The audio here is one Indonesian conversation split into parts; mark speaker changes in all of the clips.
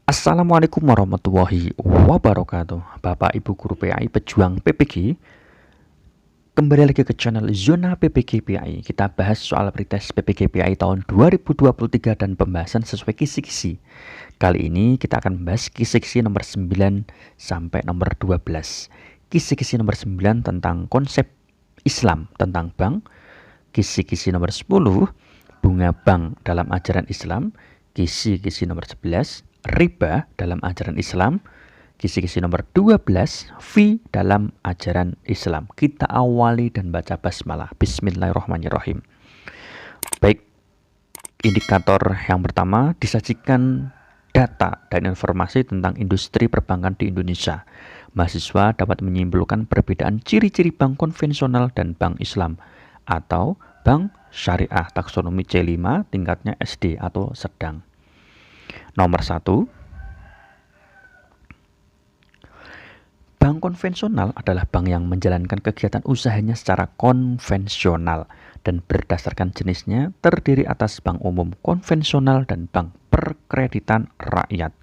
Speaker 1: Assalamualaikum warahmatullahi wabarakatuh. Bapak Ibu Guru PAI Pejuang PPG, kembali lagi ke channel Zona PPG PAI. Kita bahas soal pretest PPG PAI tahun 2023 dan pembahasan sesuai kisi-kisi. Kali ini kita akan membahas kisi-kisi nomor 9 sampai nomor 12. Kisi-kisi nomor 9 tentang konsep Islam tentang bank. Kisi-kisi nomor 10 bunga bank dalam ajaran Islam. Kisi-kisi nomor 11 riba dalam ajaran Islam. Kisi-kisi nomor 12 fi dalam ajaran Islam. Kita awali dan baca basmalah. Bismillahirrahmanirrahim. Baik, indikator yang pertama disajikan data dan informasi tentang industri perbankan di Indonesia. Mahasiswa dapat menyimpulkan perbedaan ciri-ciri bank konvensional dan bank Islam atau bank syariah taksonomi C5 tingkatnya SD atau sedang. Nomor 1, bank konvensional adalah bank yang menjalankan kegiatan usahanya secara konvensional dan berdasarkan jenisnya terdiri atas bank umum konvensional dan bank perkreditan rakyat.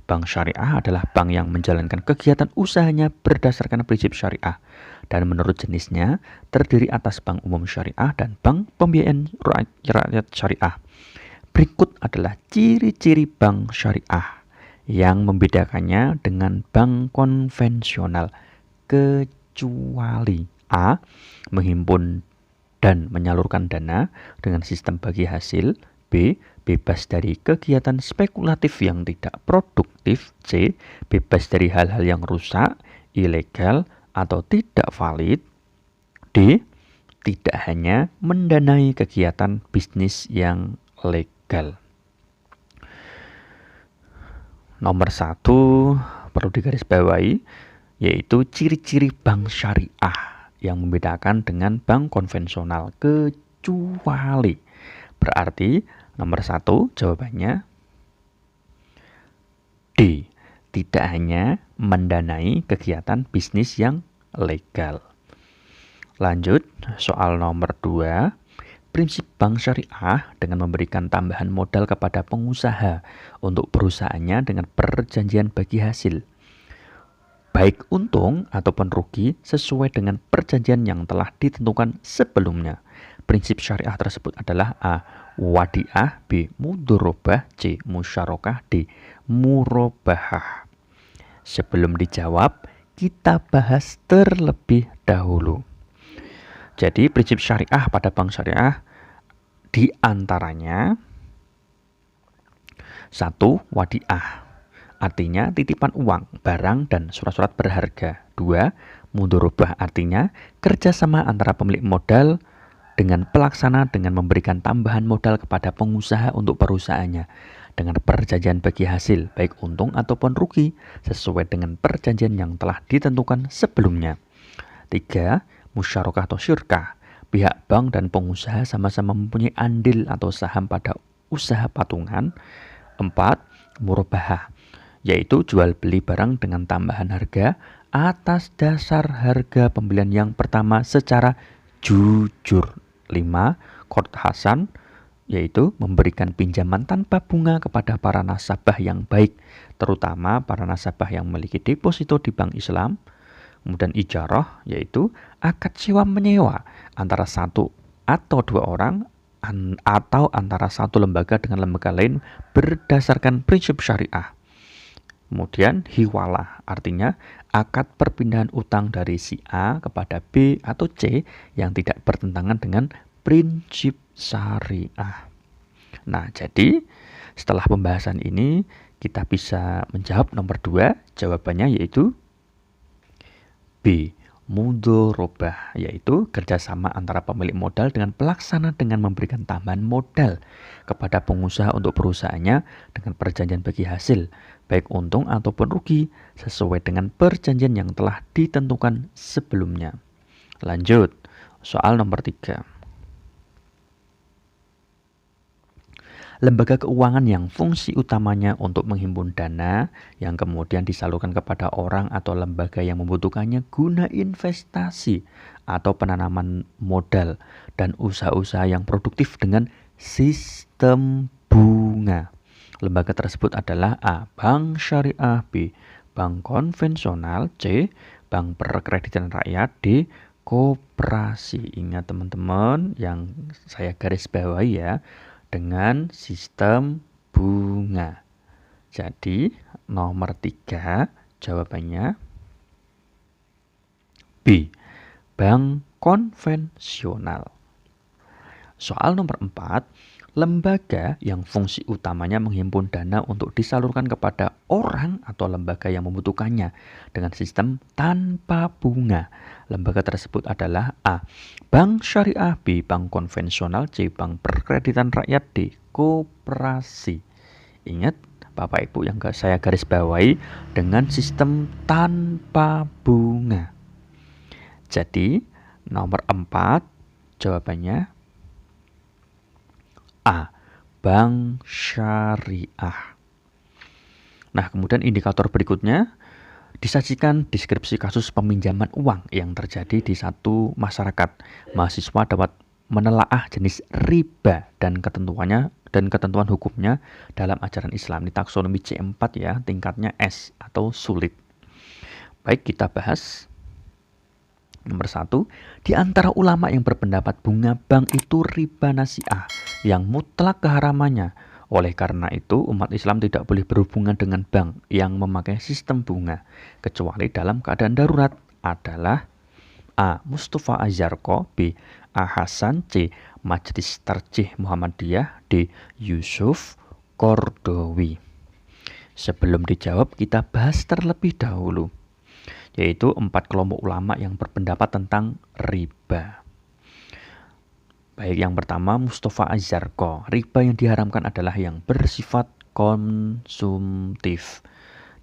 Speaker 1: Bank syariah adalah bank yang menjalankan kegiatan usahanya berdasarkan prinsip syariah dan menurut jenisnya terdiri atas bank umum syariah dan bank pembiayaan rakyat syariah. Berikut adalah ciri-ciri bank syariah yang membedakannya dengan bank konvensional, kecuali A. Menghimpun dan menyalurkan dana dengan sistem bagi hasil. B. Bebas dari kegiatan spekulatif yang tidak produktif. C. Bebas dari hal-hal yang rusak, ilegal, atau tidak valid. D. Tidak hanya mendanai kegiatan bisnis yang legal. Nomor 1 perlu digarisbawahi, yaitu ciri-ciri bank syariah yang membedakan dengan bank konvensional, kecuali. Berarti nomor 1 jawabannya D. Tidak hanya mendanai kegiatan bisnis yang legal. Lanjut, soal nomor 2. Prinsip bank syariah dengan memberikan tambahan modal kepada pengusaha untuk perusahaannya dengan perjanjian bagi hasil, baik untung ataupun rugi sesuai dengan perjanjian yang telah ditentukan sebelumnya. Prinsip syariah tersebut adalah A. Wadiah, B. Mudorobah, C. Musyarakah, D. Murobahah. Sebelum dijawab, kita bahas terlebih dahulu. Jadi prinsip syariah pada bank syariah diantaranya 1. Wadiah, artinya titipan uang, barang, dan surat-surat berharga. 2. Mudorobah, artinya kerjasama antara pemilik modal dengan pelaksana dengan memberikan tambahan modal kepada pengusaha untuk perusahaannya dengan perjanjian bagi hasil, baik untung ataupun rugi, sesuai dengan perjanjian yang telah ditentukan sebelumnya. 3. Musyarakah atau syirkah, pihak bank dan pengusaha sama-sama mempunyai andil atau saham pada usaha patungan. 4. Murabahah, yaitu jual beli barang dengan tambahan harga atas dasar harga pembelian yang pertama secara jujur. 5. Qard hasan, yaitu memberikan pinjaman tanpa bunga kepada para nasabah yang baik, terutama para nasabah yang memiliki deposito di bank Islam. Kemudian ijarah, yaitu akad sewa menyewa antara satu atau dua orang atau antara satu lembaga dengan lembaga lain berdasarkan prinsip syariah. Kemudian hiwalah, artinya akad perpindahan utang dari si A kepada B atau C yang tidak bertentangan dengan prinsip syariah. Nah, jadi setelah pembahasan ini kita bisa menjawab nomor 2, jawabannya yaitu B. Mudorobah, yaitu kerjasama antara pemilik modal dengan pelaksana dengan memberikan tambahan modal kepada pengusaha untuk perusahaannya dengan perjanjian bagi hasil, baik untung ataupun rugi, sesuai dengan perjanjian yang telah ditentukan sebelumnya. Lanjut, soal nomor 3. Lembaga keuangan yang fungsi utamanya untuk menghimpun dana yang kemudian disalurkan kepada orang atau lembaga yang membutuhkannya guna investasi atau penanaman modal dan usaha-usaha yang produktif dengan sistem bunga. Lembaga tersebut adalah A. Bank syariah, B. Bank konvensional, C. Bank perkreditan rakyat, D. Koperasi. Ingat teman-teman yang saya garis bawahi ya, dengan sistem bunga. Jadi nomor 3 jawabannya B. Bank konvensional. Soal nomor 4, lembaga yang fungsi utamanya menghimpun dana untuk disalurkan kepada orang atau lembaga yang membutuhkannya dengan sistem tanpa bunga. Lembaga tersebut adalah A. Bank syariah, B. Bank konvensional, C. Bank perkreditan rakyat, D. Koperasi. Ingat Bapak Ibu yang saya garis bawahi dengan sistem tanpa bunga. Jadi nomor 4 jawabannya A. Bank syariah. Nah, kemudian indikator berikutnya disajikan deskripsi kasus peminjaman uang yang terjadi di satu masyarakat. Mahasiswa dapat menelaah jenis riba dan ketentuan hukumnya dalam ajaran Islam. Ini taksonomi C4 ya, tingkatnya S atau sulit. Baik, kita bahas. Nomor 1, di antara ulama yang berpendapat bunga bank itu riba nasi'ah yang mutlak keharamannya. Oleh karena itu, umat Islam tidak boleh berhubungan dengan bank yang memakai sistem bunga, kecuali dalam keadaan darurat adalah A. Mustafa Azharko, B. A. Hasan, C. Majelis Tarjih Muhammadiyah, D. Yusuf Qaradawi. Sebelum dijawab, kita bahas terlebih dahulu, yaitu 4 kelompok ulama yang berpendapat tentang riba. Baik, yang pertama Mustafa Azharko. Riba yang diharamkan adalah yang bersifat konsumtif.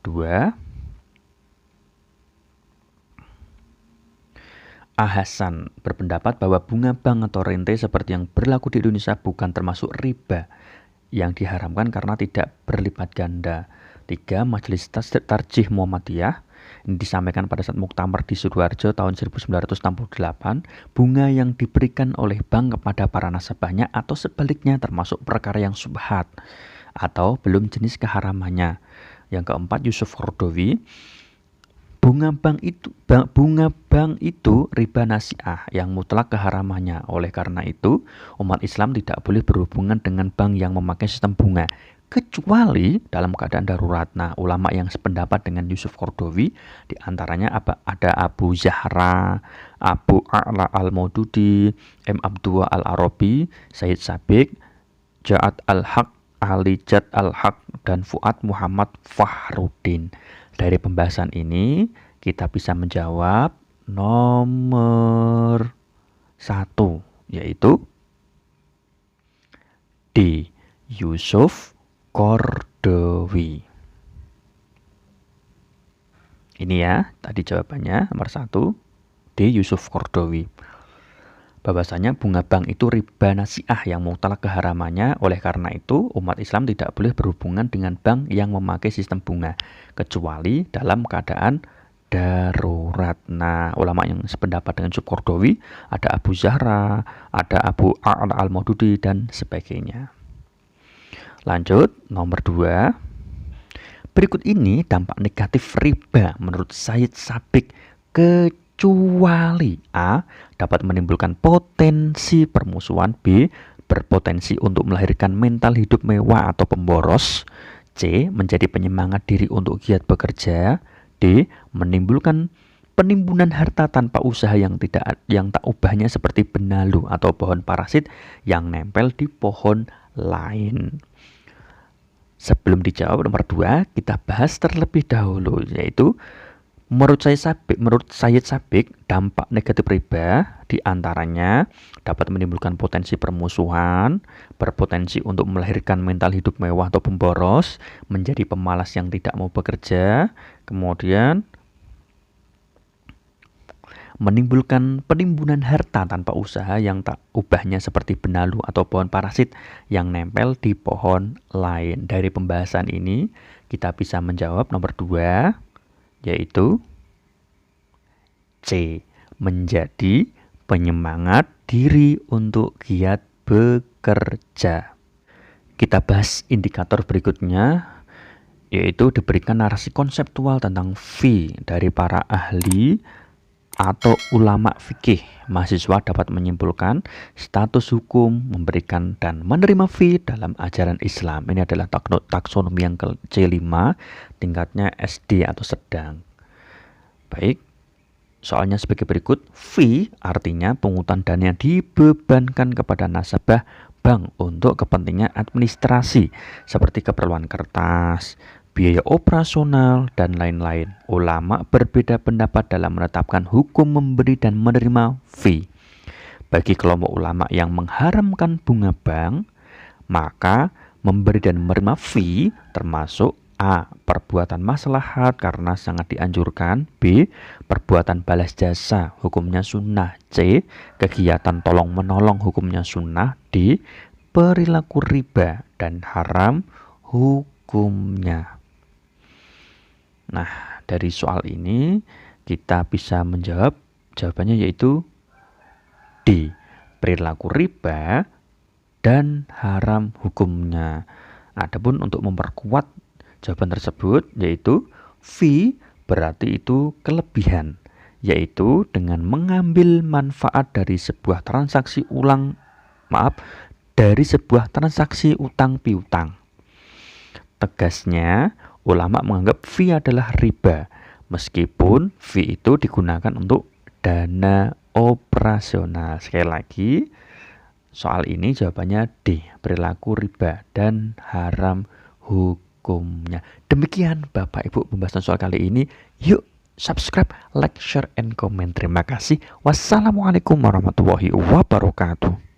Speaker 1: 2. A. Hasan berpendapat bahwa bunga bank atau rente seperti yang berlaku di Indonesia bukan termasuk riba yang diharamkan karena tidak berlipat ganda. 3. Majelis Tarjih Muhammadiyah. Ini disampaikan pada saat muktamar di Sidoarjo tahun 1968. Bunga yang diberikan oleh bank kepada para nasabahnya atau sebaliknya termasuk perkara yang subhat atau belum jenis keharamannya. Yang keempat, Yusuf Qaradawi. Bunga bank itu riba nasi'ah yang mutlak keharamannya. Oleh karena itu, umat Islam tidak boleh berhubungan dengan bank yang memakai sistem bunga, kecuali dalam keadaan darurat. Nah, ulama yang sependapat dengan Yusuf Qaradawi diantaranya ada Abu Zahra, Abu A'la al-Maududi, M. Abdullah al-Arabi, Said Sabiq, Ja'ad al-Haq, Ali Jad al-Haq, dan Fuad Muhammad Fahrudin. Dari pembahasan ini kita bisa menjawab nomor 1, yaitu D. Yusuf Qaradawi. Ini ya, tadi jawabannya nomor 1, D. Yusuf Qaradawi. Bahwasanya bunga bank itu riba nasi'ah yang mutlak keharamannya. Oleh karena itu, umat Islam tidak boleh berhubungan dengan bank yang memakai sistem bunga, kecuali dalam keadaan darurat. Nah, ulama yang sependapat dengan Yusuf Qaradawi ada Abu Zahra, ada Abu A'la al-Maududi, dan sebagainya. Lanjut, nomor 2. Berikut ini dampak negatif riba menurut Said Sabiq, kecuali A. dapat menimbulkan potensi permusuhan, B. berpotensi untuk melahirkan mental hidup mewah atau pemboros, C. menjadi penyemangat diri untuk giat bekerja, D. menimbulkan penimbunan harta tanpa usaha yang tak ubahnya seperti benalu atau pohon parasit yang nempel di pohon lain. Sebelum dijawab nomor 2, kita bahas terlebih dahulu, yaitu menurut Said Sabiq, dampak negatif riba diantaranya dapat menimbulkan potensi permusuhan, berpotensi untuk melahirkan mental hidup mewah atau pemboros, menjadi pemalas yang tidak mau bekerja, kemudian menimbulkan penimbunan harta tanpa usaha yang tak ubahnya seperti benalu atau pohon parasit yang nempel di pohon lain. Dari pembahasan ini kita bisa menjawab nomor 2, yaitu C. menjadi penyemangat diri untuk giat bekerja. Kita bahas indikator berikutnya, yaitu diberikan narasi konseptual tentang fee dari para ahli atau ulama fikih. Mahasiswa dapat menyimpulkan status hukum, memberikan dan menerima fee dalam ajaran Islam. Ini adalah taksonomi yang C5, tingkatnya SD atau sedang. Baik, soalnya sebagai berikut. Fee artinya pungutan dana yang dibebankan kepada nasabah bank untuk kepentingan administrasi seperti keperluan kertas, biaya operasional, dan lain-lain. Ulama berbeda pendapat dalam menetapkan hukum memberi dan menerima fee. Bagi kelompok ulama yang mengharamkan bunga bank, maka memberi dan menerima fee termasuk A. Perbuatan maslahat karena sangat dianjurkan. B. Perbuatan balas jasa, hukumnya sunnah. C. Kegiatan tolong menolong, hukumnya sunnah. D. Perilaku riba dan haram, hukumnya. Nah, dari soal ini kita bisa menjawab, jawabannya yaitu D. Perilaku riba dan haram, hukumnya. Adapun untuk memperkuat jawaban tersebut, yaitu fee berarti itu kelebihan, yaitu dengan mengambil manfaat dari sebuah transaksi utang piutang. Tegasnya, ulama menganggap fee adalah riba, meskipun fee itu digunakan untuk dana operasional. Sekali lagi, soal ini jawabannya D. Perilaku riba dan haram, hukumnya. Demikian Bapak Ibu pembahasan soal kali ini. Yuk subscribe, like, share, and comment. Terima kasih. Wassalamualaikum warahmatullahi wabarakatuh.